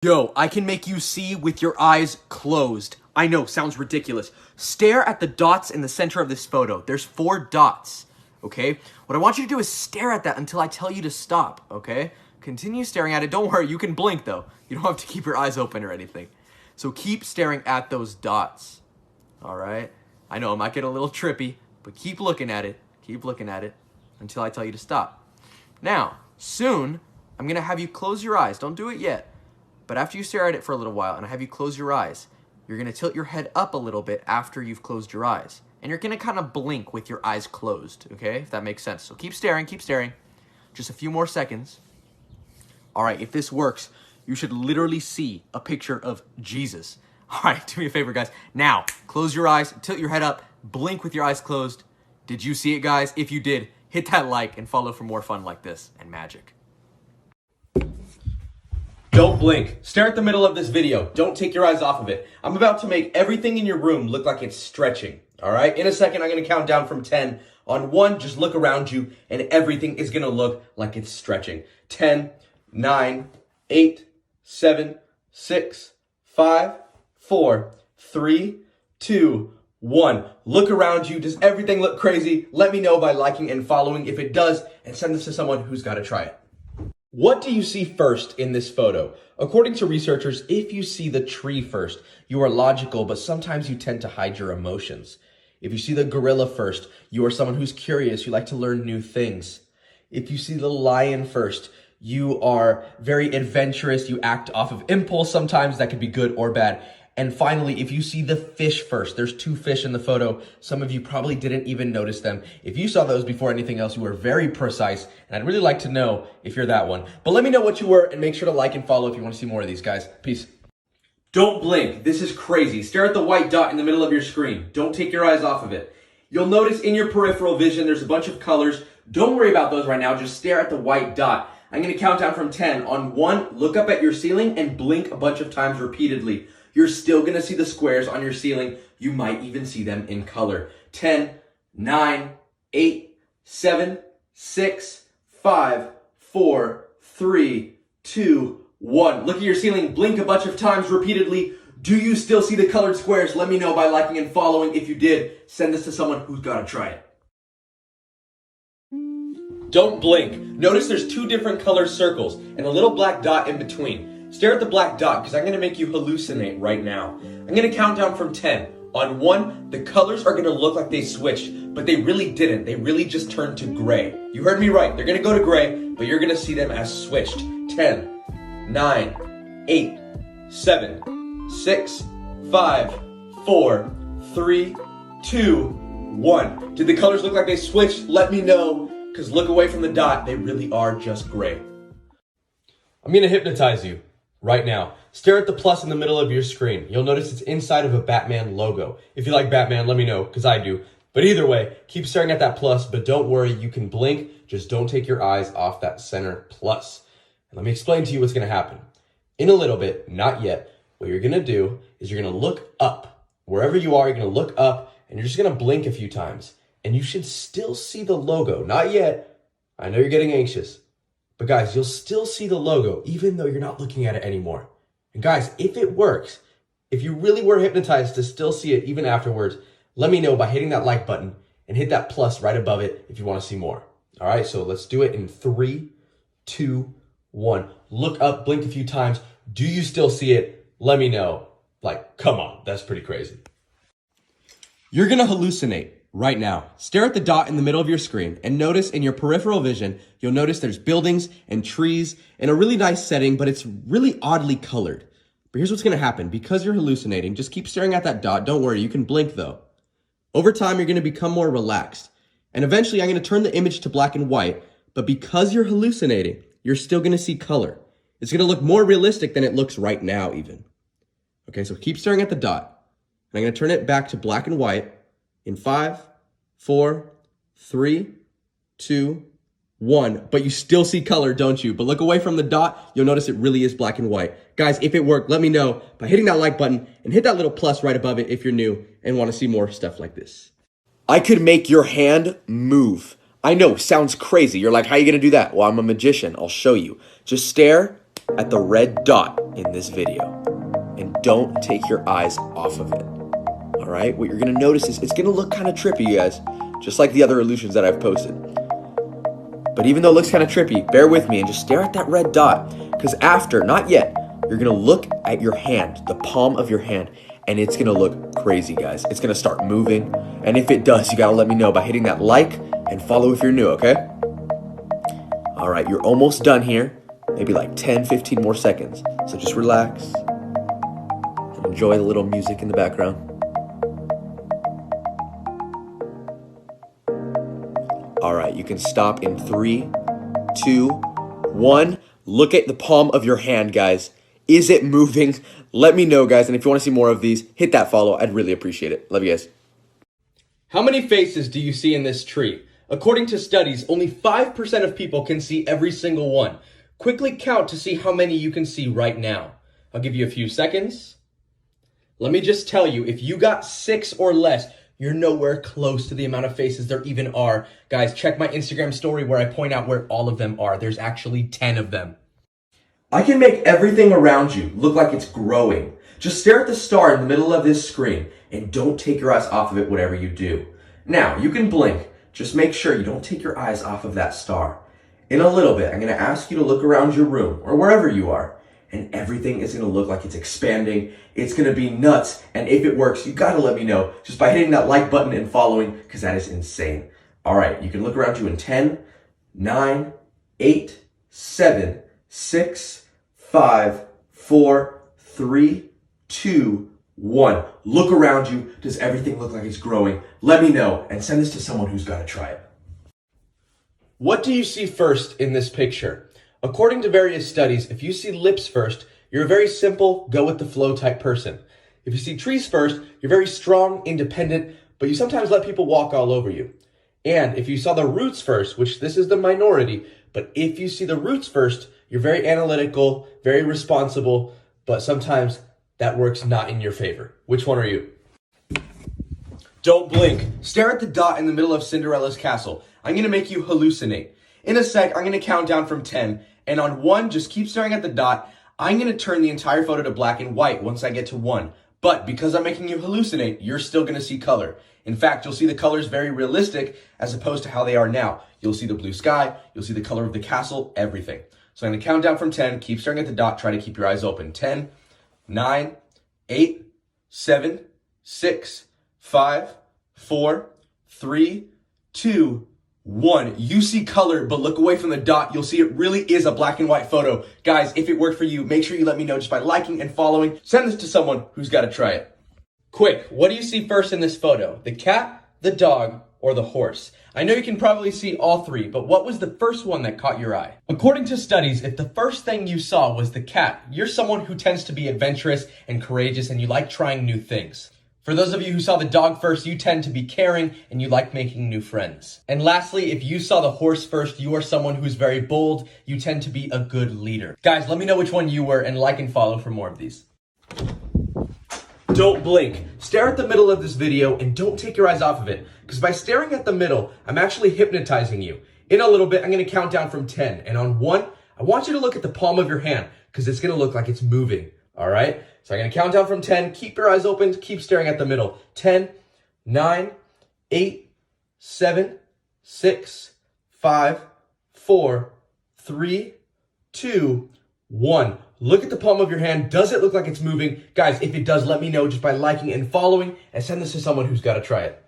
Yo, I can make you see with your eyes closed. I know, sounds ridiculous. Stare at the dots in the center of this photo. There's 4 dots, okay? What I want you to do is stare at that until I tell you to stop, okay? Continue staring at it. Don't worry, you can blink though. You don't have to keep your eyes open or anything. So keep staring at those dots, all right? I know it might get a little trippy, but keep looking at it. Keep looking at it until I tell you to stop. Now, soon, I'm gonna have you close your eyes. Don't do it yet. But after you stare at it for a little while and I have you close your eyes, you're gonna tilt your head up a little bit after you've closed your eyes. And you're gonna kind of blink with your eyes closed, okay? If that makes sense. So keep staring, keep staring. Just a few more seconds. All right, if this works, you should literally see a picture of Jesus. All right, do me a favor, guys. Now, close your eyes, tilt your head up, blink with your eyes closed. Did you see it, guys? If you did, hit that like and follow for more fun like this and magic. Don't blink. Stare at the middle of this video. Don't take your eyes off of it. I'm about to make everything in your room look like it's stretching. All right? In a second, I'm going to count down from 10. On 1, just look around you, and everything is going to look like it's stretching. 10, 9, 8, 7, 6, 5, 4, 3, 2, 1. Look around you. Does everything look crazy? Let me know by liking and following if it does, and send this to someone who's got to try it. What do you see first in this photo? According to researchers, if you see the tree first, you are logical, but sometimes you tend to hide your emotions. If you see the gorilla first, you are someone who's curious, you like to learn new things. If you see the lion first, you are very adventurous, you act off of impulse sometimes, that could be good or bad. And finally, if you see the fish first, there's 2 fish in the photo. Some of you probably didn't even notice them. If you saw those before anything else, you were very precise, and I'd really like to know if you're that one. But let me know what you were, and make sure to like and follow if you want to see more of these, guys. Peace. Don't blink. This is crazy. Stare at the white dot in the middle of your screen. Don't take your eyes off of it. You'll notice in your peripheral vision, there's a bunch of colors. Don't worry about those right now. Just stare at the white dot. I'm going to count down from 10. On 1, look up at your ceiling and blink a bunch of times repeatedly. You're still going to see the squares on your ceiling. You might even see them in color. 10, 9, 8, 7, 6, 5, 4, 3, 2, 1. Look at your ceiling. Blink a bunch of times repeatedly. Do you still see the colored squares? Let me know by liking and following. If you did, send this to someone who's got to try it. Don't blink. Notice there's 2 different color circles and a little black dot in between. Stare at the black dot because I'm going to make you hallucinate right now. I'm going to count down from 10. On 1, the colors are going to look like they switched, but they really didn't. They really just turned to gray. You heard me right. They're going to go to gray, but you're going to see them as switched. 10, 9, 8, 7, 6, 5, 4, 3, 2, 1. Did the colors look like they switched? Let me know, because look away from the dot. They really are just gray. I'm going to hypnotize you. Right now, stare at the plus in the middle of your screen. You'll notice it's inside of a Batman logo. If you like Batman, let me know, because I do. But either way, keep staring at that plus, but don't worry, you can blink. Just don't take your eyes off that center plus. And let me explain to you what's going to happen. In a little bit, not yet, what you're going to do is you're going to look up. Wherever you are, you're going to look up, and you're just going to blink a few times. And you should still see the logo. Not yet. I know you're getting anxious. But guys, you'll still see the logo even though you're not looking at it anymore. And guys, if it works, if you really were hypnotized to still see it even afterwards, let me know by hitting that like button and hit that plus right above it if you want to see more. All right, so let's do it in 3, 2, 1. Look up, blink a few times. Do you still see it? Let me know. Like, come on, that's pretty crazy. You're going to hallucinate. Right now, stare at the dot in the middle of your screen and notice in your peripheral vision, you'll notice there's buildings and trees in a really nice setting, but it's really oddly colored. But here's what's going to happen. Because you're hallucinating, just keep staring at that dot. Don't worry, you can blink though. Over time, you're going to become more relaxed. And eventually, I'm going to turn the image to black and white. But because you're hallucinating, you're still going to see color. It's going to look more realistic than it looks right now even. Okay, so keep staring at the dot. And I'm going to turn it back to black and white. In 5, 4, 3, 2, 1. But you still see color, don't you? But look away from the dot. You'll notice it really is black and white. Guys, if it worked, let me know by hitting that like button and hit that little plus right above it if you're new and want to see more stuff like this. I could make your hand move. I know, sounds crazy. You're like, how are you going to do that? Well, I'm a magician. I'll show you. Just stare at the red dot in this video and don't take your eyes off of it. All right, what you're gonna notice is it's gonna look kind of trippy, you guys, just like the other illusions that I've posted. But even though it looks kind of trippy, bear with me and just stare at that red dot, because after, not yet, you're gonna look at your hand, the palm of your hand, and it's gonna look crazy, guys. It's gonna start moving, and if it does, you gotta let me know by hitting that like and follow if you're new, okay? All right, you're almost done here. Maybe like 10, 15 more seconds. So just relax and enjoy the little music in the background. All right, you can stop in 3, 2, 1. Look at the palm of your hand, guys. Is it moving? Let me know, guys. And if you want to see more of these, hit that follow. I'd really appreciate it. Love you guys. How many faces do you see in this tree? According to studies, only 5% of people can see every single one. Quickly count to see how many you can see right now. I'll give you a few seconds. Let me just tell you, if you got 6 or less, you're nowhere close to the amount of faces there even are. Guys, check my Instagram story where I point out where all of them are. There's actually 10 of them. I can make everything around you look like it's growing. Just stare at the star in the middle of this screen and don't take your eyes off of it whatever you do. Now, you can blink. Just make sure you don't take your eyes off of that star. In a little bit, I'm going to ask you to look around your room or wherever you are, and everything is going to look like it's expanding. It's going to be nuts, and if it works, you got to let me know just by hitting that like button and following, because that is insane. All right, you can look around you in 10, 9, 8, 7, 6, 5, 4, 3, 2, 1. Look around you. Does everything look like it's growing? Let me know and send this to someone who's got to try it. What do you see first in this picture? According to various studies, if you see lips first, you're a very simple, go with the flow type person. If you see trees first, you're very strong, independent, but you sometimes let people walk all over you. And if you saw the roots first, which this is the minority, but if you see the roots first, you're very analytical, very responsible, but sometimes that works not in your favor. Which one are you? Don't blink. Stare at the dot in the middle of Cinderella's castle. I'm going to make you hallucinate. In a sec, I'm going to count down from 10, and on 1, just keep staring at the dot. I'm going to turn the entire photo to black and white once I get to 1. But because I'm making you hallucinate, you're still going to see color. In fact, you'll see the colors very realistic as opposed to how they are now. You'll see the blue sky, you'll see the color of the castle, everything. So I'm going to count down from 10, keep staring at the dot, try to keep your eyes open. 10, 9, 8, 7, 6, 5, 4, 3, 2, 1. You see color, but look away from the dot. You'll see it really is a black and white photo. Guys, if it worked for you, make sure you let me know just by liking and following. Send this to someone who's got to try it. Quick, what do you see first in this photo? The cat, the dog, or the horse? I know you can probably see all 3, but what was the first one that caught your eye? According to studies, if the first thing you saw was the cat, you're someone who tends to be adventurous and courageous and you like trying new things. For those of you who saw the dog first, you tend to be caring and you like making new friends. And lastly, if you saw the horse first, you are someone who's very bold. You tend to be a good leader. Guys, let me know which one you were and like and follow for more of these. Don't blink. Stare at the middle of this video and don't take your eyes off of it, because by staring at the middle, I'm actually hypnotizing you. In a little bit, I'm going to count down from 10, and on 1, I want you to look at the palm of your hand, because it's going to look like it's moving. All right? So I'm going to count down from 10. Keep your eyes open. Keep staring at the middle. 10, 9, 8, 7, 6, 5, 4, 3, 2, 1. Look at the palm of your hand. Does it look like it's moving? Guys, if it does, let me know just by liking and following, and send this to someone who's got to try it.